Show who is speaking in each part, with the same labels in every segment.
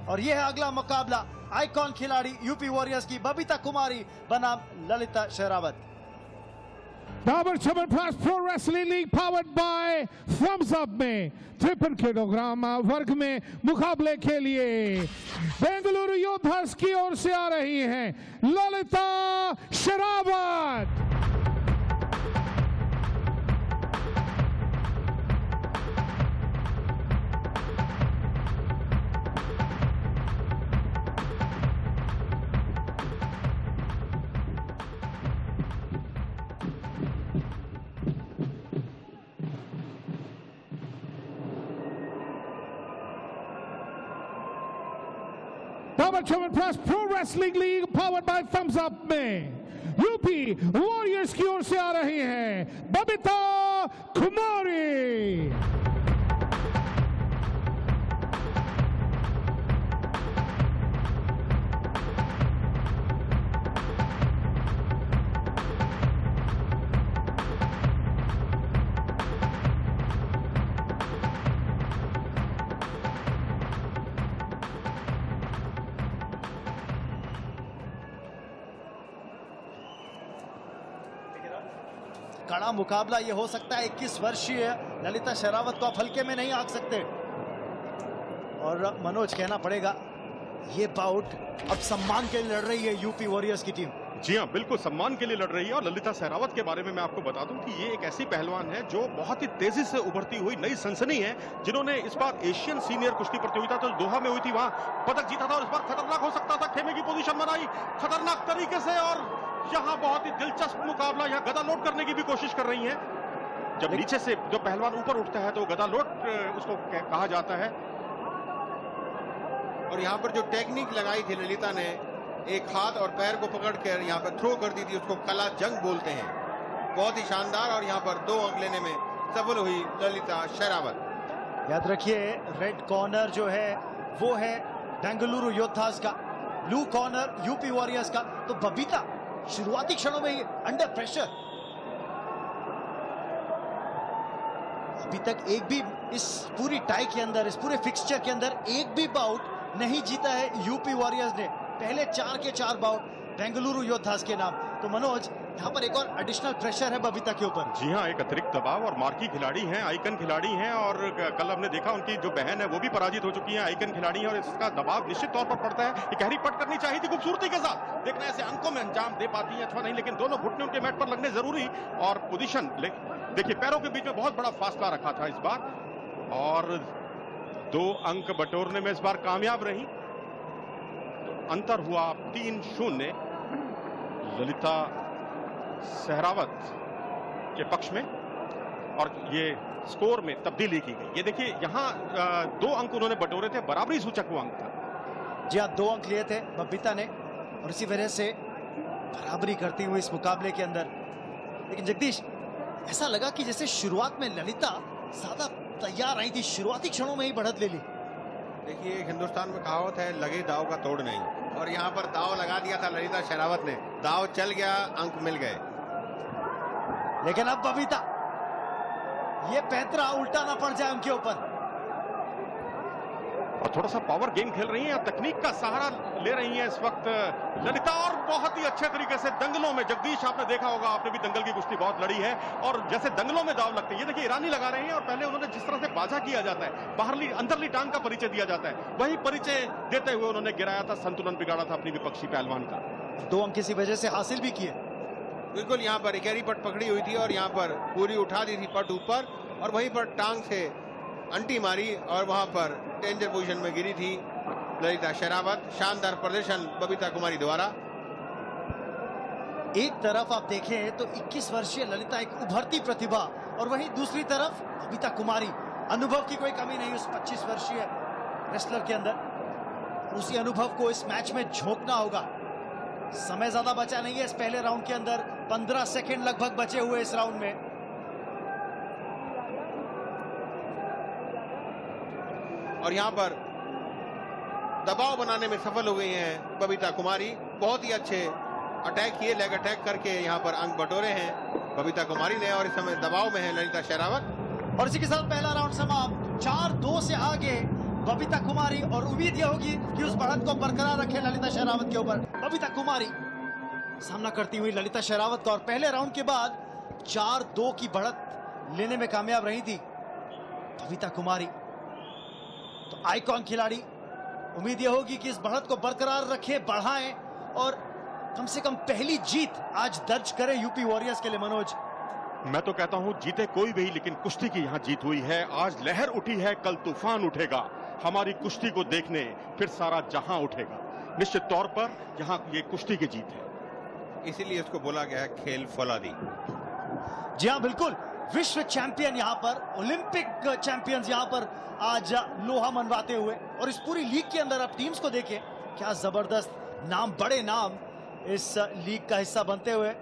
Speaker 1: और यह है अगला मुकाबला आइकॉन खिलाड़ी यूपी वॉरियर्स की बबीता कुमारी बनाम Lalita Sherawat.
Speaker 2: Dabur Chyawanprash pro wrestling league powered by Thums Up में 53 किलोग्राम वर्ग में मुकाबले के लिए बेंगलुरु योद्धास की ओर से आ रही हैं Lalita Sherawat. Dabur Chyawanprash pro wrestling league powered by Thums Up में यूपी वॉरियर्स की ओर से आ रही हैं बबीता कुमारी।
Speaker 1: कड़ा मुकाबला ये हो सकता है। 21 वर्षीय ललिता शेरावत को आप हल्के में नहीं आंक सकते। और मनोज कहना पड़ेगा ये बाउट अब सम्मान के लिए लड़ रही है यूपी वॉरियर्स की टीम।
Speaker 3: जी हाँ, बिल्कुल सम्मान के लिए लड़ रही है। और ललिता शेरावत के बारे में मैं आपको बता दूं कि ये एक ऐसी पहलवान है जो बहुत ही तेजी से उभरती हुई नई सनसनी है, जिन्होंने इस बार एशियन सीनियर कुश्ती प्रतियोगिता तो दोहा में हुई थी, वहां पदक जीता था और इस बार खतरनाक हो सकता था। खेमे की पोजीशन बनाई खतरनाक तरीके से और यहाँ बहुत ही दिलचस्प मुकाबला। यहाँ गदा लोड करने की भी कोशिश कर रही है। जब नीचे से जो पहलवान ऊपर उठता है तो गदा लोड उसको कहा जाता है।
Speaker 4: और यहाँ पर जो टेक्निक लगाई थी ललिता ने, एक हाथ और पैर को पकड़कर यहाँ पर थ्रो कर दी थी, उसको कला जंग बोलते हैं। बहुत ही शानदार। और यहाँ पर 2 अंक लेने में सफल हुई ललिता शेरावत।
Speaker 1: याद रखिए रेड कॉर्नर जो है वो है बेंगलुरु योद्धास का, ब्लू कॉर्नर यूपी वॉरियर्स का। तो बबीता शुरुआती क्षणों में ही अंडर प्रेशर, अभी तक एक भी इस पूरी टाई के अंदर, इस पूरे फिक्सचर के अंदर एक भी बाउट नहीं जीता है यूपी वॉरियर्स ने। पहले 4 के 4 बाउट बेंगलुरु योद्धास के नाम। तो मनोज यहाँ पर एक और एडिशनल प्रेशर है बबीता के ऊपर।
Speaker 3: जी हाँ, एक अतिरिक्त दबाव। और मार्की खिलाड़ी हैं, आइकन खिलाड़ी हैं। और कल हमने देखा उनकी जो बहन है वो भी पराजित हो चुकी है, आइकन खिलाड़ी है। और इसका दबाव निश्चित तौर पर पड़ता है। ये गहरी पट करनी चाहिए थी खूबसूरती के साथ। देखना ऐसे अंकों में अंजाम दे पाती है अथवा नहीं, लेकिन दोनों घुटने उनके मैट पर लगने जरूरी। और पोजीशन देखिए, पैरों के बीच में बहुत बड़ा फासला रखा था इस बार और 2 अंक बटोरने में इस बार कामयाब रही। तो अंतर हुआ 3-0 ललिता शेरावत के पक्ष में। और ये स्कोर में तब्दीली की गई। ये देखिए यहाँ 2 अंक उन्होंने बटोरे थे, बराबरी सूचक वो अंक था।
Speaker 1: जी हाँ, 2 अंक लिए थे बबीता ने और इसी वजह से बराबरी करती हुई इस मुकाबले के अंदर। लेकिन जगदीश, ऐसा लगा कि जैसे शुरुआत में ललिता ज्यादा तैयार आई थी, शुरुआती क्षणों में ही बढ़त ले ली।
Speaker 4: देखिए, हिंदुस्तान में कहावत है लगे दाव का तोड़ नहीं। और यहाँ पर दाव लगा दिया था ललिता शेरावत ने, दाव चल गया, अंक मिल गए।
Speaker 1: लेकिन अब बबीता ये पैंतरा उल्टा ना पड़ जाए उनके ऊपर।
Speaker 3: और थोड़ा सा पावर गेम खेल रही हैं, तकनीक का सहारा ले रही हैं इस वक्त ललिता। और बहुत ही अच्छे तरीके से दंगलों में, जगदीश आपने देखा होगा, आपने भी दंगल की कुश्ती बहुत लड़ी है। और जैसे दंगलों में दाव लगते हैं, ये देखिए ईरानी लगा रहे हैं। और पहले उन्होंने जिस तरह से बाजा किया जाता है, बाहरली अंदरली टांग का परिचय दिया जाता है, वही परिचय देते हुए उन्होंने गिराया था, संतुलन बिगाड़ा था अपनी विपक्षी पहलवान का।
Speaker 1: 2 अंक किसी वजह से हासिल भी किए।
Speaker 4: बिल्कुल, यहाँ पर गहरी पट पकड़ी हुई थी और यहाँ पर पूरी उठा दी थी पट ऊपर और वहीं पर टांग से अंटी मारी और वहां पर डेंजर पोजीशन में गिरी थी ललिता शेरावत। शानदार प्रदर्शन बबीता कुमारी द्वारा।
Speaker 1: एक तरफ आप देखें तो 21 वर्षीय ललिता एक उभरती प्रतिभा और वहीं दूसरी तरफ बबीता कुमारी, अनुभव की कोई कमी नहीं उस 25 वर्षीय रेसलर के अंदर। उसी अनुभव को इस मैच में झोंकना होगा। समय ज्यादा बचा नहीं है इस पहले राउंड के अंदर, 15 सेकंड लगभग बचे हुए इस राउंड में।
Speaker 4: और यहाँ पर दबाव बनाने में सफल हो गई हैं बबीता कुमारी। बहुत ही अच्छे अटैक किए, लेग अटैक करके यहाँ पर अंक बटोरे हैं बबीता कुमारी ने। और इस समय दबाव में है ललिता शेरावत।
Speaker 1: और इसी के साथ पहला राउंड समाप्त। 4-2 से आगे बबीता कुमारी, और उम्मीद यह होगी कि उस बढ़त को बरकरार रखे ललिता शेरावत के ऊपर। बबीता कुमारी सामना करती हुई ललिता शेरावत का, और पहले राउंड के बाद 4-2 की बढ़त लेने में कामयाब रही थी बबीता कुमारी। तो आइकॉन खिलाड़ी, उम्मीद यह होगी कि इस बढ़त को बरकरार रखे, बढ़ाएं और कम से कम पहली जीत आज दर्ज करें यूपी वॉरियर्स के लिए। मनोज,
Speaker 3: मैं तो कहता हूं जीते कोई भी, लेकिन कुश्ती की यहां जीत हुई है। आज लहर उठी है, कल तूफान उठेगा। हमारी कुश्ती को देखने फिर सारा जहां उठेगा। निश्चित तौर पर यहां ये कुश्ती की जीत है,
Speaker 4: इसीलिए इसको बोला गया है खेल फौलादी।
Speaker 1: जी हाँ, बिल्कुल। विश्व चैंपियन यहां पर, ओलंपिक चैंपियंस यहां पर आज लोहा मनवाते हुए, और इस पूरी लीग के अंदर आप टीम्स को देखें, क्या जबरदस्त नाम, बड़े नाम इस लीग का हिस्सा बनते हुए।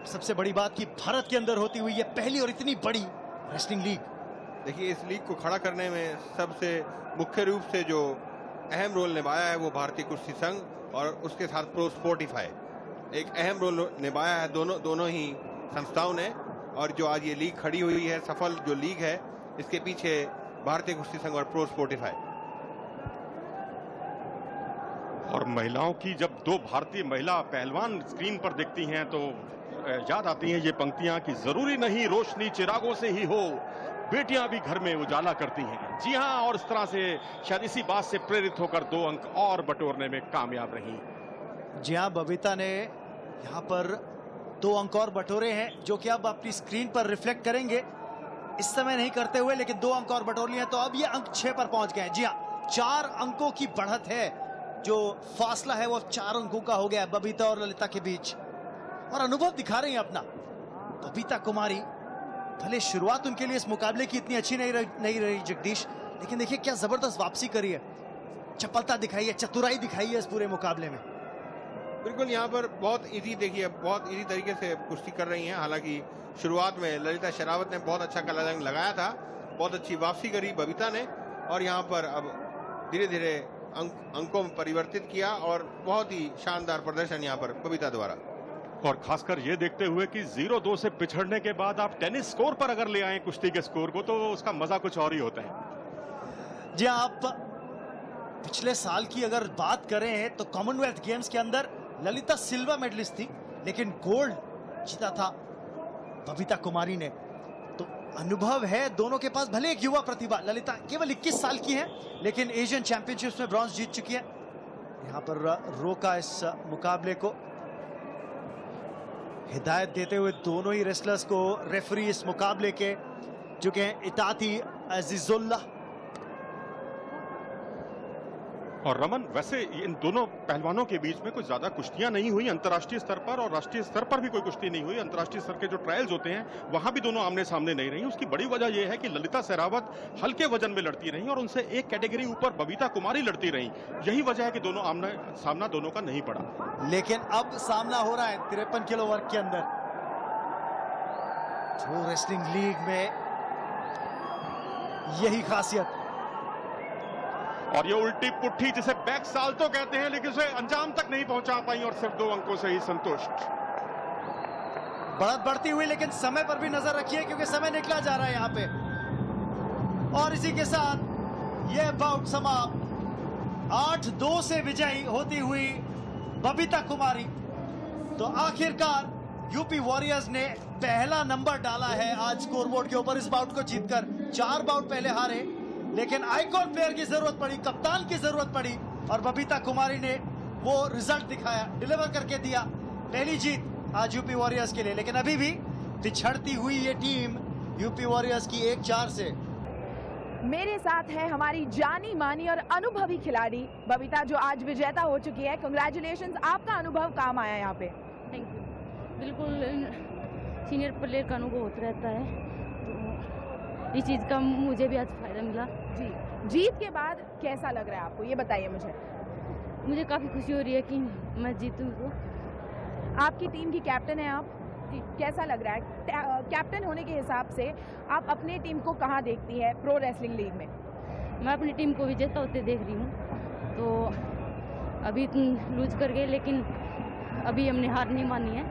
Speaker 1: सबसे बड़ी बात कि भारत के अंदर होती हुई ये पहली और इतनी बड़ी रेसलिंग लीग।
Speaker 4: देखिए, इस लीग को खड़ा करने में सबसे मुख्य रूप से जो अहम रोल निभाया है वो भारतीय कुश्ती संघ और उसके साथ प्रो स्पोर्टिफाई एक अहम रोल निभाया है, दोनों ही संस्थाओं ने। और जो आज ये लीग खड़ी हुई है, सफल जो लीग है, इसके पीछे भारतीय कुश्ती संघ और प्रो स्पोर्टिफाई।
Speaker 3: और महिलाओं की जब 2 भारतीय महिला पहलवान स्क्रीन पर दिखती हैं तो याद आती हैं ये पंक्तियां कि जरूरी नहीं रोशनी चिरागों से ही हो, बेटियां भी घर में उजाला करती हैं। जी हां, और इस तरह से शायद इसी बात से प्रेरित होकर 2 अंक और बटोरने में कामयाब रही।
Speaker 1: जी हाँ, बबीता ने यहाँ पर 2 अंक और बटोरे हैं, जो कि अब अपनी स्क्रीन पर रिफ्लेक्ट करेंगे इस समय नहीं करते हुए, लेकिन 2 अंक और बटोर लिए हैं, तो अब ये अंक 6 पर पहुंच गए हैं। जी हाँ, 4 अंकों की बढ़त है, जो फासला है वो 4 अंकों का हो गया है बबीता और ललिता के बीच। और अनुभव दिखा रही हैं अपना बबीता कुमारी। भले शुरुआत उनके लिए इस मुकाबले की इतनी अच्छी नहीं रही जगदीश, लेकिन देखिए क्या जबरदस्त वापसी करी है, चपलता दिखाई है, चतुराई दिखाई है इस पूरे मुकाबले में।
Speaker 4: बिल्कुल, यहाँ पर बहुत इजी, देखिए बहुत इजी तरीके से कुश्ती कर रही हैं। हालांकि शुरुआत में ललिता शेरावत ने बहुत अच्छा कलाजंग लगाया था, बहुत अच्छी वापसी करी बबीता ने, और यहाँ पर अब धीरे धीरे अंकों में परिवर्तित किया, और बहुत ही शानदार प्रदर्शन यहाँ पर बबीता द्वारा।
Speaker 3: और खासकर ये देखते हुए कि 0-2 से पिछड़ने के बाद आप टेनिस स्कोर पर अगर ले आए कुश्ती के स्कोर को, तो उसका मजा कुछ और ही होता है।
Speaker 1: जी, आप पिछले साल की अगर बात करें तो कॉमनवेल्थ गेम्स के अंदर ललिता सिल्वर मेडलिस्ट थी, लेकिन गोल्ड जीता था बबीता कुमारी ने। तो अनुभव है दोनों के पास, भले एक युवा प्रतिभा, ललिता केवल 21 साल की है, लेकिन एशियन चैंपियनशिप्स में ब्रॉन्ज जीत चुकी है। यहां पर रोका इस मुकाबले को, हिदायत देते हुए दोनों ही रेसलर्स को रेफरी इस मुकाबले के, जो कि हैं इताती अजीजुल्लाह।
Speaker 3: और रमन, वैसे इन दोनों पहलवानों के बीच में कुछ ज्यादा कुश्तियां नहीं हुई अंतर्राष्ट्रीय स्तर पर, और राष्ट्रीय स्तर पर भी कोई कुश्ती नहीं हुई। अंतर्राष्ट्रीय स्तर के जो ट्रायल्स होते हैं वहां भी दोनों आमने सामने नहीं रही। उसकी बड़ी वजह यह है कि ललिता शेरावत हल्के वजन में लड़ती रही और उनसे एक कैटेगरी ऊपर बबीता कुमारी लड़ती रही। यही वजह है कि दोनों आमना सामना दोनों का नहीं पड़ा।
Speaker 1: लेकिन अब सामना हो रहा है 53 किलो वर्ग के अंदर। प्रो रेसलिंग लीग में यही खासियत,
Speaker 3: और ये उल्टी पुट्ठी जिसे बैक साल्तो कहते हैं, लेकिन उसे अंजाम तक नहीं पहुंचा पाई और सिर्फ 2 अंकों से ही संतुष्ट।
Speaker 1: बढ़त बढ़ती हुई, लेकिन समय पर भी नजर रखिए क्योंकि समय निकला जा रहा है यहाँ पे। और इसी के साथ ये बाउट समाप्त। 8-2 से विजयी होती हुई बबीता कुमारी। तो आखिरकार यूपी वॉरियर्स ने पहला नंबर डाला है आज स्कोरबोर्ड के ऊपर इस बाउट को जीतकर। 4 बाउट पहले हारे, लेकिन आइकॉन प्लेयर की जरूरत पड़ी, कप्तान की जरूरत पड़ी, और बबीता कुमारी ने वो रिजल्ट दिखाया, डिलीवर करके दिया। पहली जीत आज यूपी वॉरियर्स के लिए, लेकिन अभी भी पिछड़ती हुई ये टीम यूपी वॉरियर्स की 1-4 से।
Speaker 5: मेरे साथ है हमारी जानी मानी और अनुभवी खिलाड़ी बबीता, जो आज विजेता हो चुकी है। कांग्रेचुलेशंस, आपका अनुभव काम आया यहाँ पे।
Speaker 6: Thank you. बिल्कुल सीनियर प्लेयर का अनुभव होता रहता है, तो इस चीज़ का मुझे भी आज फायदा मिला।
Speaker 5: जी, जीत के बाद कैसा लग रहा है आपको, ये बताइए मुझे।
Speaker 6: मुझे काफ़ी खुशी हो रही है कि मैं जीतूँ। तो
Speaker 5: आपकी टीम की कैप्टन है आप, कैसा लग रहा है कैप्टन होने के हिसाब से? आप अपने टीम को कहाँ देखती है प्रो रेसलिंग लीग में?
Speaker 6: मैं अपनी टीम को विजेता होते देख रही हूँ। तो अभी लूज कर गए, लेकिन अभी हमने हार नहीं मानी है।